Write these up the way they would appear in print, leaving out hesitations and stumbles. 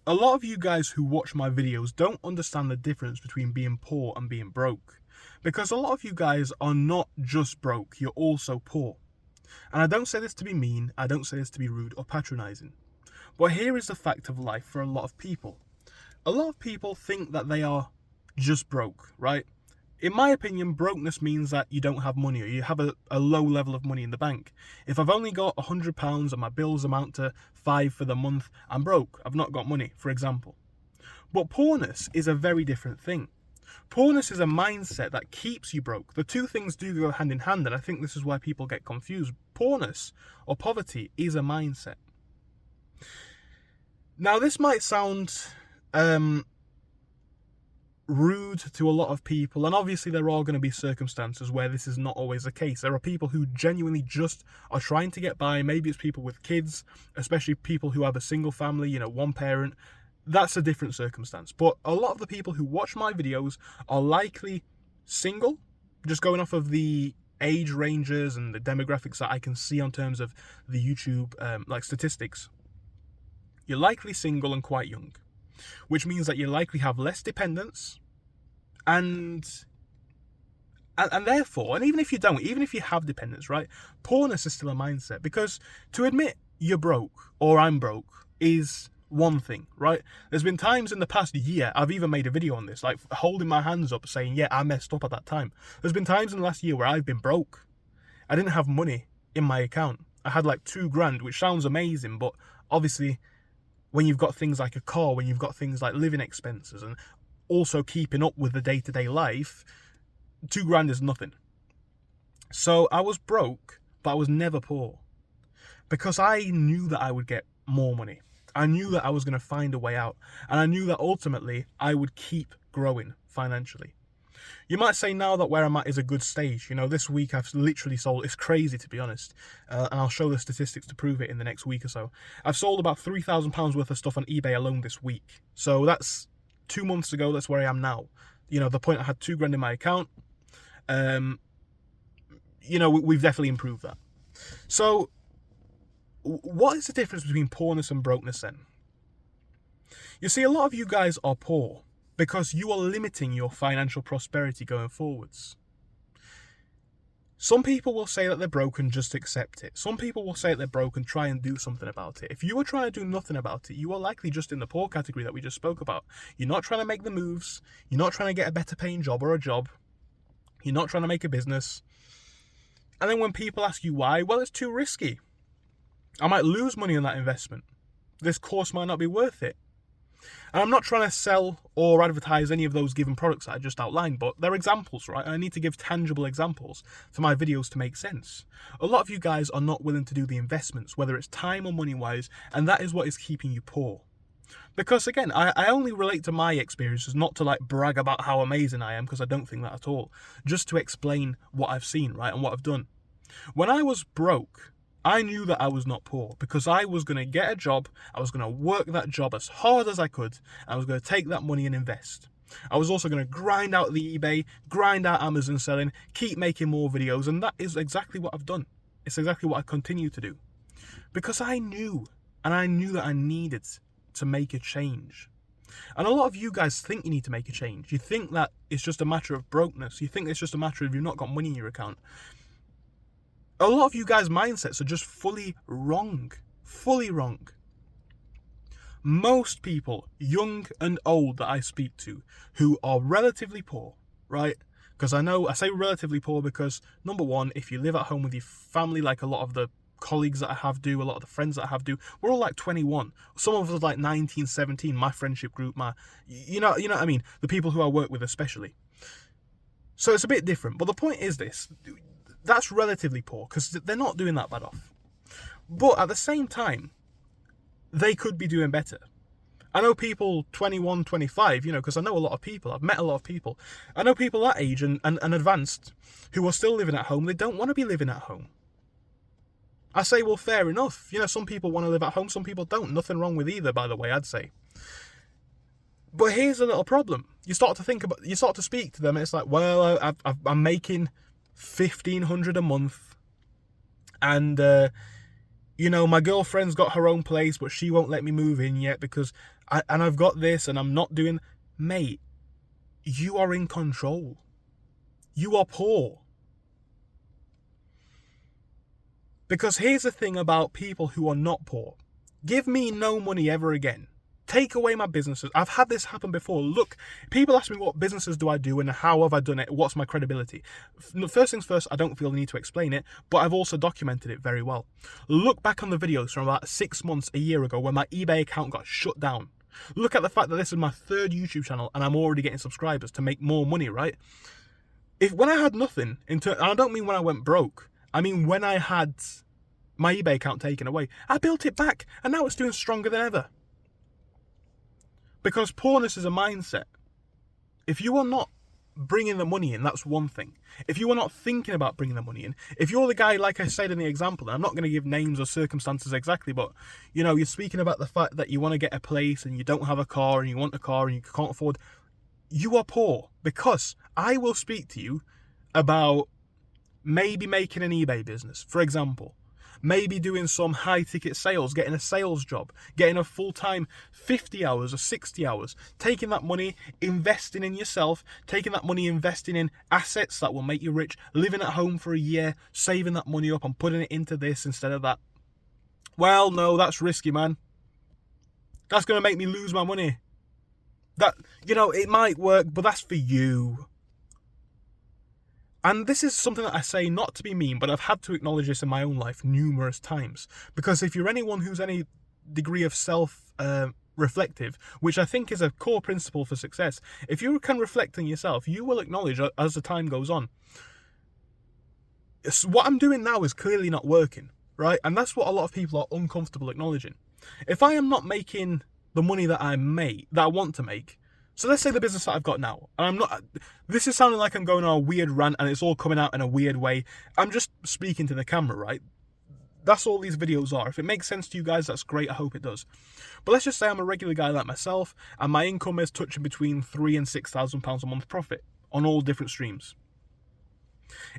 A lot of you guys who watch my videos don't understand the difference between being poor and being broke. Because a lot of you guys are not just broke, you're also poor. And I don't say this to be mean, I don't say this to be rude or patronising. But here is the fact of life for a lot of people. A lot of people think that they are just broke, right? In my opinion, brokenness means that you don't have money or you have a low level of money in the bank. If I've only got £100 and my bills amount to 5 for the month, I'm broke. I've not got money, for example. But poorness is a very different thing. Poorness is a mindset that keeps you broke. The two things do go hand in hand, and I think this is why people get confused. Poorness or poverty is a mindset. Now, this might sound rude to a lot of people, and obviously there are going to be circumstances where this is not always the case. There are people who genuinely just are trying to get by. Maybe it's people with kids, especially people who have a single family, one parent. That's a different circumstance. But a lot of the people who watch my videos are likely single, just going off of the age ranges and the demographics that I can see on terms of the YouTube statistics. You're likely single and quite young, which means that you likely have less dependence, and therefore, and even if you don't, even if you have dependence, right, poorness is still a mindset, because to admit you're broke or I'm broke is one thing, right? There's been times in the past year, I've even made a video on this, like holding my hands up saying, yeah, I messed up at that time. There's been times in the last year where I've been broke. I didn't have money in my account. I had like £2,000, which sounds amazing, but obviously when you've got things like a car, when you've got things like living expenses and also keeping up with the day-to-day life, £2,000 is nothing. So I was broke, but I was never poor, because I knew that I would get more money. I knew that I was going to find a way out, and I knew that ultimately I would keep growing financially. You might say now that where I'm at is a good stage. This week I've literally sold, it's crazy to be honest, and I'll show the statistics to prove it in the next week or so. I've sold about £3,000 worth of stuff on eBay alone this week. So that's 2 months ago, that's where I am now. The point I had £2,000 in my account, we've definitely improved that. So what is the difference between poorness and brokenness then? You see, a lot of you guys are poor because you are limiting your financial prosperity going forwards. Some people will say that they're broke and just accept it. Some people will say that they're broke and try and do something about it. If you are trying to do nothing about it, you are likely just in the poor category that we just spoke about. You're not trying to make the moves. You're not trying to get a better paying job or a job. You're not trying to make a business. And then when people ask you why, well, it's too risky. I might lose money on that investment. This course might not be worth it. And I'm not trying to sell or advertise any of those given products that I just outlined, but they're examples, right? I need to give tangible examples for my videos to make sense. A lot of you guys are not willing to do the investments, whether it's time or money-wise, and that is what is keeping you poor. Because again, I only relate to my experiences, not to brag about how amazing I am, because I don't think that at all. Just to explain what I've seen, right, and what I've done. When I was broke, I knew that I was not poor, because I was going to get a job, I was going to work that job as hard as I could, and I was going to take that money and invest. I was also going to grind out the eBay, grind out Amazon selling, keep making more videos, and that is exactly what I've done. It's exactly what I continue to do. Because I knew, and I knew that I needed to make a change. And a lot of you guys think you need to make a change. You think that it's just a matter of brokenness. You think it's just a matter of you've not got money in your account. A lot of you guys' mindsets are just fully wrong. Fully wrong. Most people, young and old, that I speak to, who are relatively poor, right? Because I say relatively poor because, number one, if you live at home with your family, like a lot of the colleagues that I have do, a lot of the friends that I have do, we're all like 21. Some of us like 19, 17, my friendship group, you know what I mean? The people who I work with especially. So it's a bit different. But the point is this. That's relatively poor because they're not doing that bad off. But at the same time, they could be doing better. I know people 21, 25, because I know a lot of people. I've met a lot of people. I know people that age and advanced who are still living at home. They don't want to be living at home. I say, well, fair enough. Some people want to live at home, some people don't. Nothing wrong with either, by the way, I'd say. But here's a little problem. You start to speak to them, and it's like, well, I'm making $1,500 a month, and my girlfriend's got her own place, but she won't let me move in yet because and I've got this and I'm not doing... Mate, you are in control. You are poor. Because here's the thing about people who are not poor. Give me no money ever again. Take away my businesses. I've had this happen before. Look, people ask me what businesses do I do and how have I done it? What's my credibility? First things first, I don't feel the need to explain it, but I've also documented it very well. Look back on the videos from about 6 months, a year ago when my eBay account got shut down. Look at the fact that this is my 3rd YouTube channel and I'm already getting subscribers to make more money, right? When I had nothing, and I don't mean when I went broke, I mean when I had my eBay account taken away, I built it back and now it's doing stronger than ever. Because poorness is a mindset. If you are not bringing the money in, that's one thing. If you are not thinking about bringing the money in, if you're the guy, like I said in the example, and I'm not going to give names or circumstances exactly, but, you know, you're speaking about the fact that you want to get a place and you don't have a car and you want a car and you can't afford, you are poor. Because I will speak to you about maybe making an eBay business, for example. Maybe doing some high-ticket sales, getting a sales job, getting a full-time 50 hours or 60 hours, taking that money, investing in yourself, taking that money, investing in assets that will make you rich, living at home for a year, saving that money up and putting it into this instead of that. Well, no, that's risky, man. That's going to make me lose my money. That, you know, it might work, but that's for you. And this is something that I say not to be mean, but I've had to acknowledge this in my own life numerous times. Because if you're anyone who's any degree of self-reflective, which I think is a core principle for success, if you can reflect on yourself, you will acknowledge as the time goes on, what I'm doing now is clearly not working, right? And that's what a lot of people are uncomfortable acknowledging. If I am not making the money that I want to make, so let's say the business that I've got now, and I'm not, this is sounding like I'm going on a weird rant and it's all coming out in a weird way. I'm just speaking to the camera, right? That's all these videos are. If it makes sense to you guys, that's great. I hope it does. But let's just say I'm a regular guy like myself and my income is touching between £3,000 and £6,000 a month profit on all different streams.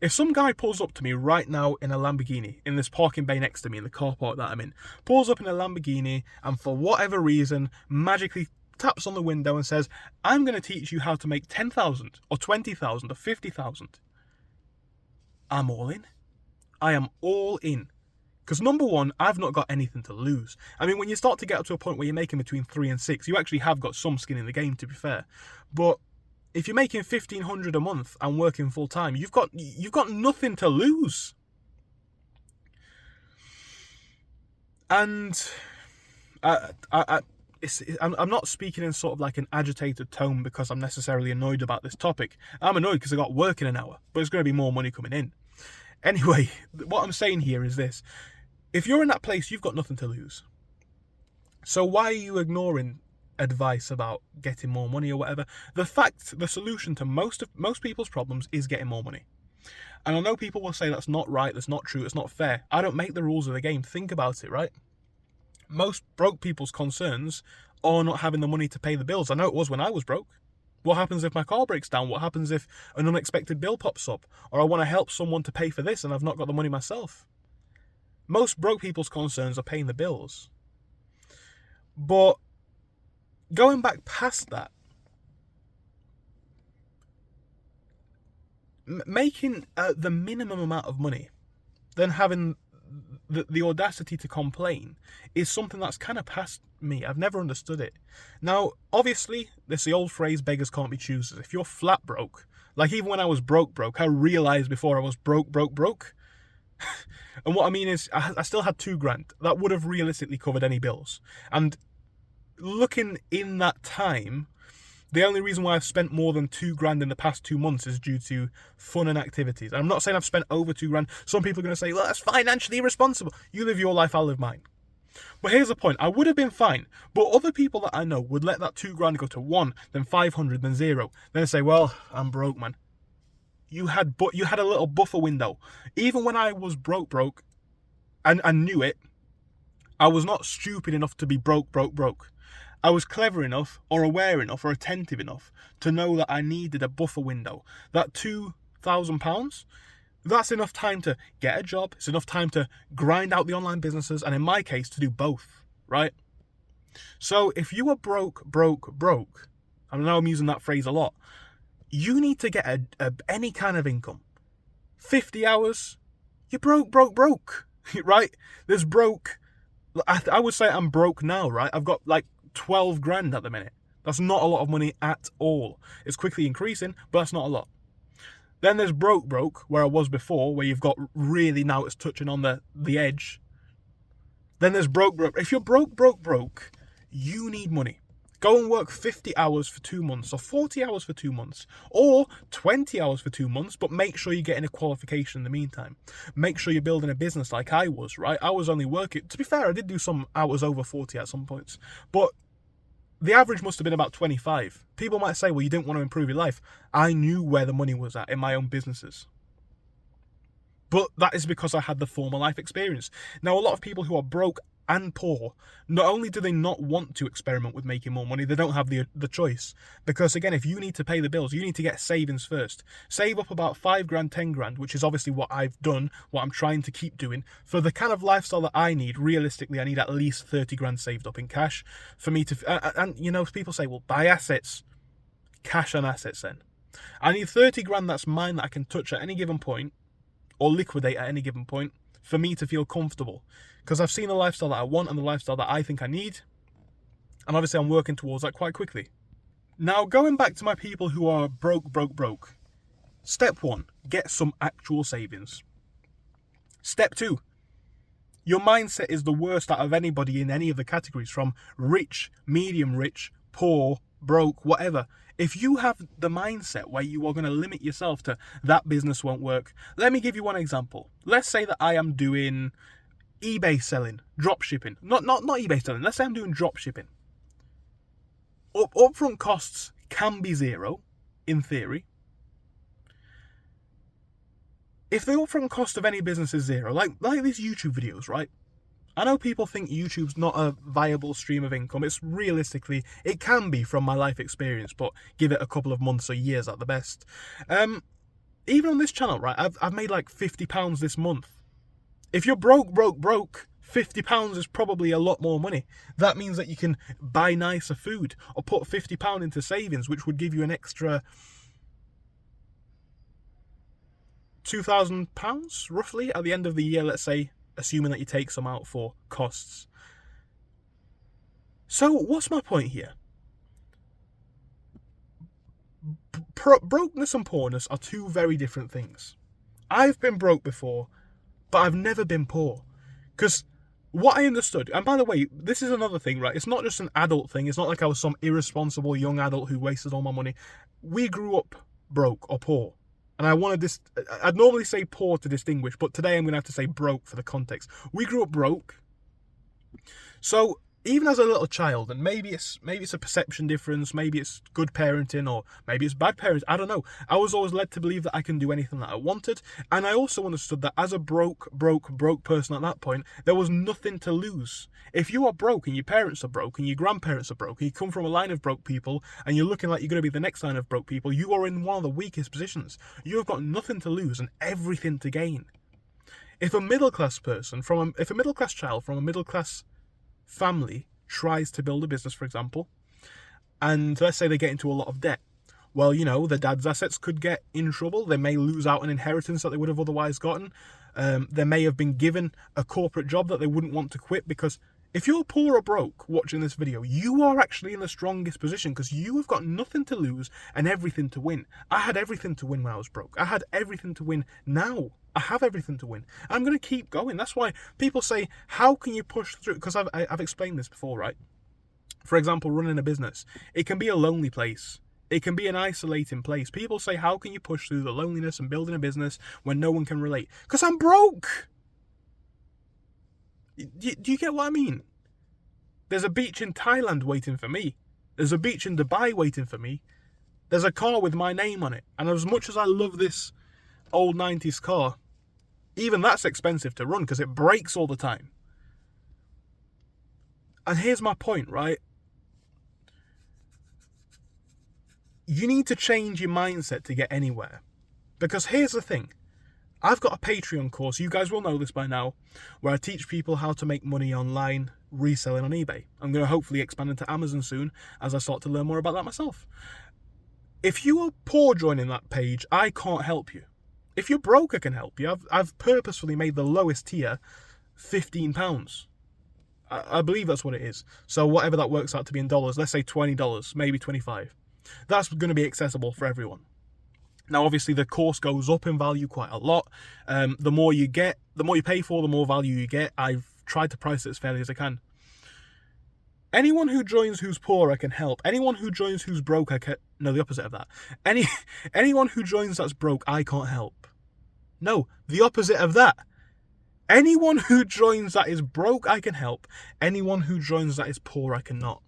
If some guy pulls up to me right now in a Lamborghini, in this parking bay next to me, in the car park that I'm in, pulls up in a Lamborghini and for whatever reason, magically taps on the window and says, I'm going to teach you how to make 10,000 or 20,000 or 50,000. I'm all in. I am all in. Because number one, I've not got anything to lose. I mean, when you start to get up to a point where you're making between 3 and 6, you actually have got some skin in the game, to be fair. But if you're making 1,500 a month and working full time, you've got nothing to lose. And I'm not speaking in sort of like an agitated tone because I'm necessarily annoyed about this topic. I'm annoyed because I got work in an hour, but there's going to be more money coming in. Anyway, what I'm saying here is this. If you're in that place, you've got nothing to lose. So why are you ignoring advice about getting more money or whatever? The solution to most people's problems is getting more money. And I know people will say that's not right, that's not true, it's not fair. I don't make the rules of the game. Think about it, right? Most broke people's concerns are not having the money to pay the bills. I know it was when I was broke. What happens if my car breaks down? What happens if an unexpected bill pops up? Or I want to help someone to pay for this and I've not got the money myself. Most broke people's concerns are paying the bills. But going back past that, making the minimum amount of money, then having the audacity to complain is something that's kind of past me. I've never understood it. Now, obviously, there's the old phrase, beggars can't be choosers. If you're flat broke, like even when I was broke, I realised before I was broke. And what I mean is, I still had £2,000. That would have realistically covered any bills. And looking in that time, the only reason why I've spent more than £2,000 in the past 2 months is due to fun and activities. And I'm not saying I've spent over £2,000. Some people are going to say, well, that's financially irresponsible. You live your life, I'll live mine. But here's the point. I would have been fine. But other people that I know would let that £2,000 go to 1, then 500, then 0. Then say, well, I'm broke, man. You had a little buffer window. Even when I was broke, and I knew it, I was not stupid enough to be broke. I was clever enough, or aware enough, or attentive enough to know that I needed a buffer window. That £2,000, that's enough time to get a job. It's enough time to grind out the online businesses, and in my case, to do both, right? So if you are broke, I know I'm using that phrase a lot, you need to get any kind of income. 50 hours, you're broke, right? There's broke. I would say I'm broke now, right? I've got like 12 grand at the minute. That's not a lot of money at all. It's quickly increasing, but that's not a lot. Then there's broke, where I was before, where you've got really, now it's touching on the edge. Then there's broke. If you're broke, you need money. Go and work 50 hours for 2 months, or 40 hours for 2 months, or 20 hours for 2 months, but make sure you're getting a qualification in the meantime. Make sure you're building a business like I was, right? I was only working, to be fair, I did do some hours over 40 at some points, but the average must have been about 25. People might say, well, you didn't want to improve your life. I knew where the money was at in my own businesses. But that is because I had the former life experience. Now, a lot of people who are broke and poor, not only do they not want to experiment with making more money, they don't have the choice. Because again, if you need to pay the bills, you need to get savings first. Save up about 5 grand, 10 grand, which is obviously what I've done, what I'm trying to keep doing. For the kind of lifestyle that I need, realistically, I need at least 30 grand saved up in cash for me to, and you know, people say, well, buy assets. Cash and assets then. I need 30 grand that's mine that I can touch at any given point, or liquidate at any given point, for me to feel comfortable. Because I've seen the lifestyle that I want and the lifestyle that I think I need, and obviously I'm working towards that quite quickly. Now, going back to my people who are broke. Step 1, get some actual savings. Step 2, your mindset is the worst out of anybody in any of the categories, from rich, medium rich, poor, broke, whatever. If you have the mindset where you are going to limit yourself to that business won't work, let me give you one example. Let's say that I am doing eBay selling, drop shipping. Not eBay selling. Let's say I'm doing drop shipping. Upfront costs can be zero, in theory. If the upfront cost of any business is zero, like these YouTube videos, right? I know people think YouTube's not a viable stream of income. It's realistically, it can be from my life experience, but give it a couple of months or years at the best. Even on this channel, right, I've made like £50 this month. If you're broke, £50 is probably a lot more money. That means that you can buy nicer food, or put £50 into savings, which would give you an extra £2,000 roughly at the end of the year, let's say, assuming that you take some out for costs. So what's my point here? Brokenness and poorness are two very different things. I've been broke before, but I've never been poor. Because what I understood, and by the way, this is another thing, right? It's not just an adult thing. It's not like I was some irresponsible young adult who wasted all my money. We grew up broke or poor. And I'd normally say poor to distinguish, but today I'm going to have to say broke for the context. We grew up broke. So even as a little child, and maybe it's a perception difference, maybe it's good parenting, or maybe it's bad parenting, I don't know. I was always led to believe that I can do anything that I wanted, and I also understood that as a broke person at that point, there was nothing to lose. If you are broke, and your parents are broke, and your grandparents are broke, and you come from a line of broke people, and you're looking like you're going to be the next line of broke people, you are in one of the weakest positions. You have got nothing to lose and everything to gain. If a middle class child from a middle class family tries to build a business, for example, and let's say they get into a lot of debt, well, you know, their dad's assets could get in trouble. They may lose out an inheritance that they would have otherwise gotten. They may have been given a corporate job that they wouldn't want to quit, because if you're poor or broke watching this video, you are actually in the strongest position, because you have got nothing to lose and everything to win. I had everything to win when I was broke. I had everything to win now. I have everything to win. I'm going to keep going. That's why people say, how can you push through? Because I've explained this before, right? For example, running a business. It can be a lonely place. It can be an isolating place. People say, how can you push through the loneliness and building a business when no one can relate? Because I'm broke. Do you get what I mean? There's a beach in Thailand waiting for me. There's a beach in Dubai waiting for me. There's a car with my name on it. And as much as I love this old 90s car, even that's expensive to run because it breaks all the time. And here's my point, right? You need to change your mindset to get anywhere. Because here's the thing. I've got a Patreon course, you guys will know this by now, where I teach people how to make money online reselling on eBay. I'm going to hopefully expand into Amazon soon as I start to learn more about that myself. If you are poor joining that page, I can't help you. If you're broke, I can help you. I've purposefully made the lowest tier £15. I believe that's what it is. So whatever that works out to be in dollars, let's say $20, maybe $25. That's going to be accessible for everyone. Now, obviously, the course goes up in value quite a lot. The more you get, the more you pay for, the more value you get. I've tried to price it as fairly as I can. Anyone who joins who's poor, I can help. Anyone who joins who's broke, I can... No, the opposite of that. Anyone who joins that's broke, I can't help. No, the opposite of that. Anyone who joins that is broke, I can help. Anyone who joins that is poor, I cannot.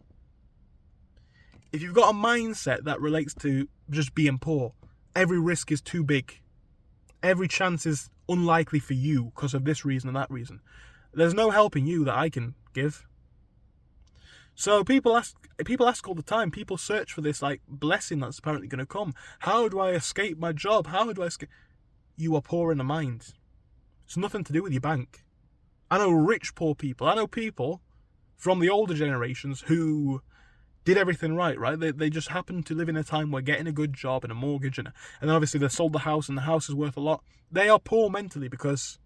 If you've got a mindset that relates to just being poor, every risk is too big. Every chance is unlikely for you because of this reason and that reason. There's no helping you that I can give. So people ask all the time, people search for this like blessing that's apparently going to come. How do I escape my job? How do I escape? You are poor in the mind. It's nothing to do with your bank. I know rich poor people. I know people from the older generations who did everything right? They just happened to live in a time where getting a good job and a mortgage and then obviously they sold the house and the house is worth a lot. They are poor mentally because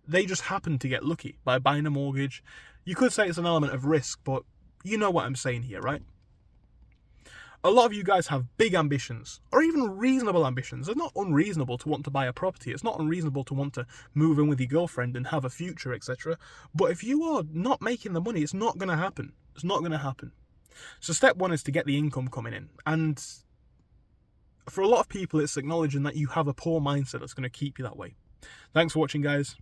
they just happened to get lucky by buying a mortgage. You could say it's an element of risk, but you know what I'm saying here, right? A lot of you guys have big ambitions, or even reasonable ambitions. It's not unreasonable to want to buy a property. It's not unreasonable to want to move in with your girlfriend and have a future, etc. But if you are not making the money, it's not going to happen. It's not going to happen. So step one is to get the income coming in. And for a lot of people, it's acknowledging that you have a poor mindset that's going to keep you that way. Thanks for watching, guys.